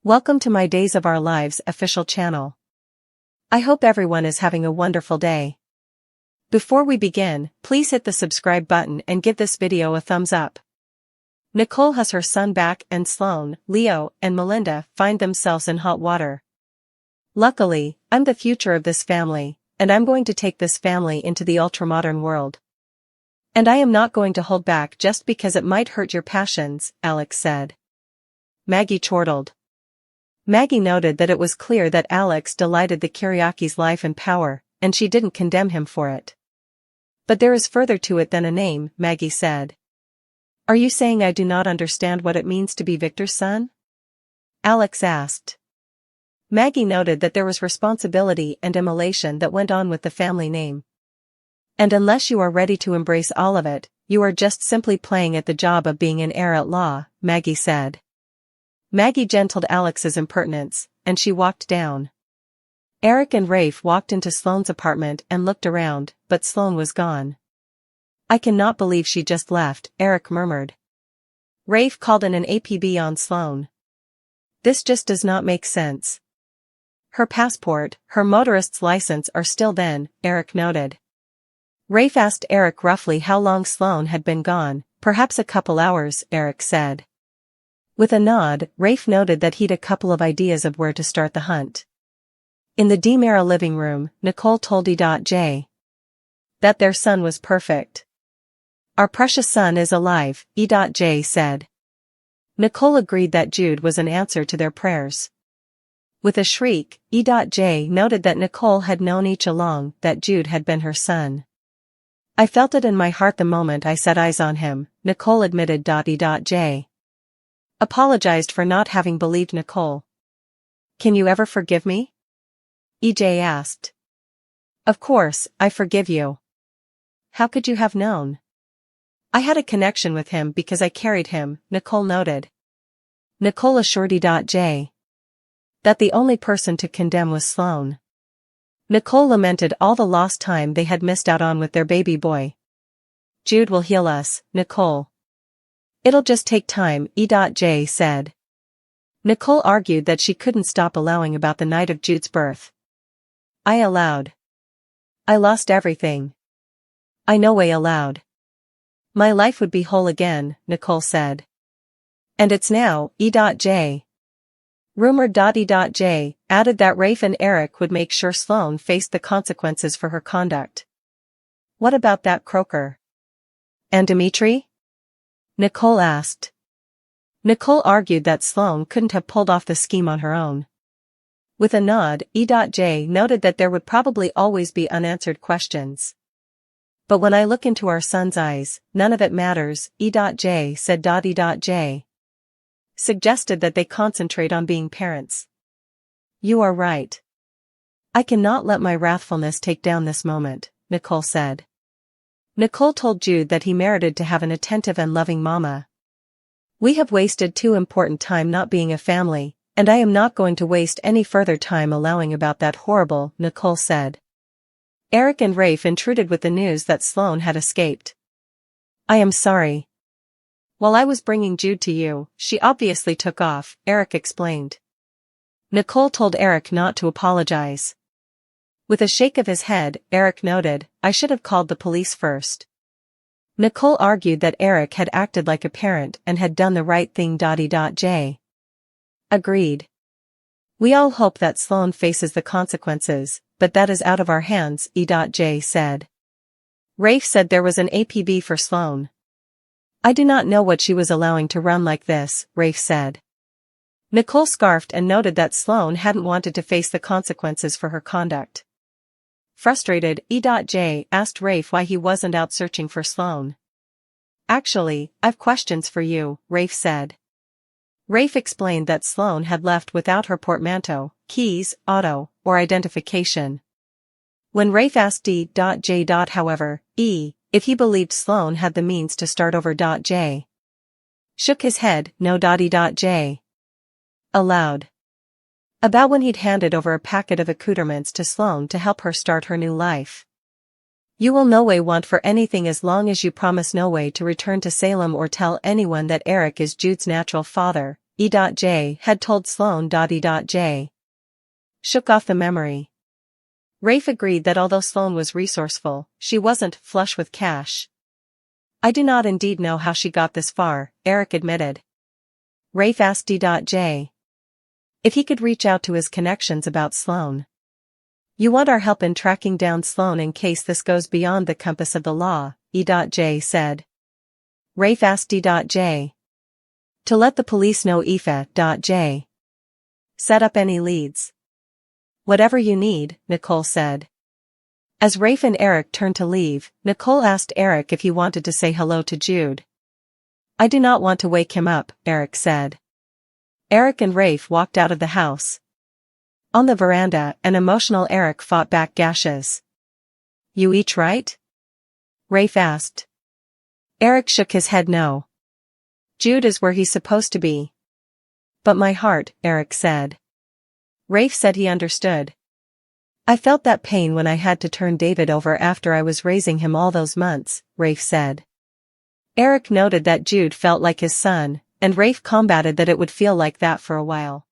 Welcome to my Days of Our Lives official channel. I hope everyone is having a wonderful day. Before we begin, please hit the subscribe button and give this video a thumbs up. Nicole has her son back and Sloan, Leo, and Melinda find themselves in hot water. Luckily, I'm the future of this family, and I'm going to take this family into the ultramodern world. And I am not going to hold back just because it might hurt your passions, Alex said. Maggie chortled. Maggie noted that it was clear that Alex delighted the Kiriaki's life and power, and she didn't condemn him for it. But there is further to it than a name, Maggie said. Are you saying I do not understand what it means to be Victor's son? Alex asked. Maggie noted that there was responsibility and immolation that went on with the family name. And unless you are ready to embrace all of it, you are just simply playing at the job of being an heir at law, Maggie said. Maggie gentled Alex's impertinence, and she walked down. Eric and Rafe walked into Sloan's apartment and looked around, but Sloan was gone. I cannot believe she just left, Eric murmured. Rafe called in an APB on Sloan. This just does not make sense. Her passport, her motorist's license are still then, Eric noted. Rafe asked Eric roughly how long Sloan had been gone, perhaps a couple hours, Eric said. With a nod, Rafe noted that he'd a couple of ideas of where to start the hunt. In the DiMera living room, Nicole told E.J. that their son was perfect. Our precious son is alive, E.J. said. Nicole agreed that Jude was an answer to their prayers. With a shriek, E.J. noted that Nicole had known each along that Jude had been her son. I felt it in my heart the moment I set eyes on him, Nicole admitted. E.J. apologized for not having believed Nicole. Can you ever forgive me? E.J. asked. Of course, I forgive you. How could you have known? I had a connection with him because I carried him, Nicole noted. Nicole assured E.J. that the only person to condemn was Sloan. Nicole lamented all the lost time they had missed out on with their baby boy. Jude will heal us, Nicole. It'll just take time, E.J. said. Nicole argued that she couldn't stop allowing about the night of Jude's birth. I allowed. I lost everything. I no way allowed. My life would be whole again, Nicole said. And it's now, E.J. rumored. E.J. added that Rafe and Eric would make sure Sloan faced the consequences for her conduct. What about that croaker? And Dimitri? Nicole asked. Nicole argued that Sloan couldn't have pulled off the scheme on her own. With a nod, E.J. noted that there would probably always be unanswered questions. But when I look into our son's eyes, none of it matters, E.J. said. E.J. suggested that they concentrate on being parents. You are right. I cannot let my wrathfulness take down this moment, Nicole said. Nicole told Jude that he merited to have an attentive and loving mama. We have wasted too important time not being a family, and I am not going to waste any further time allowing about that horrible, Nicole said. Eric and Rafe intruded with the news that Sloan had escaped. I am sorry. While I was bringing Jude to you, she obviously took off, Eric explained. Nicole told Eric not to apologize. With a shake of his head, Eric noted, I should have called the police first. Nicole argued that Eric had acted like a parent and had done the right thing. E.J. agreed. We all hope that Sloan faces the consequences, but that is out of our hands, E.J. said. Rafe said there was an APB for Sloan. I do not know what she was allowing to run like this, Rafe said. Nicole scarfed and noted that Sloan hadn't wanted to face the consequences for her conduct. Frustrated, E.J. asked Rafe why he wasn't out searching for Sloan. Actually, I've questions for you, Rafe said. Rafe explained that Sloan had left without her portmanteau, keys, auto, or identification. When Rafe asked E.J. however, if he believed Sloan had the means to start over. J. shook his head, no. E.J. allowed. About when he'd handed over a packet of accoutrements to Sloan to help her start her new life. You will no way want for anything as long as you promise no way to return to Salem or tell anyone that Eric is Jude's natural father, E.J. had told Sloan. E.J. shook off the memory. Rafe agreed that although Sloan was resourceful, she wasn't flush with cash. I do not indeed know how she got this far, Eric admitted. Rafe asked E.J. if he could reach out to his connections about Sloan. You want our help in tracking down Sloan in case this goes beyond the compass of the law, E.J. said. Rafe asked E.J. to let the police know if E.J. set up any leads. Whatever you need, Nicole said. As Rafe and Eric turned to leave, Nicole asked Eric if he wanted to say hello to Jude. I do not want to wake him up, Eric said. Eric and Rafe walked out of the house. On the veranda, an emotional Eric fought back gashes. You each right? Rafe asked. Eric shook his head no. Jude is where he's supposed to be. But my heart, Eric said. Rafe said he understood. I felt that pain when I had to turn David over after I was raising him all those months, Rafe said. Eric noted that Jude felt like his son, and Rafe combated that it would feel like that for a while.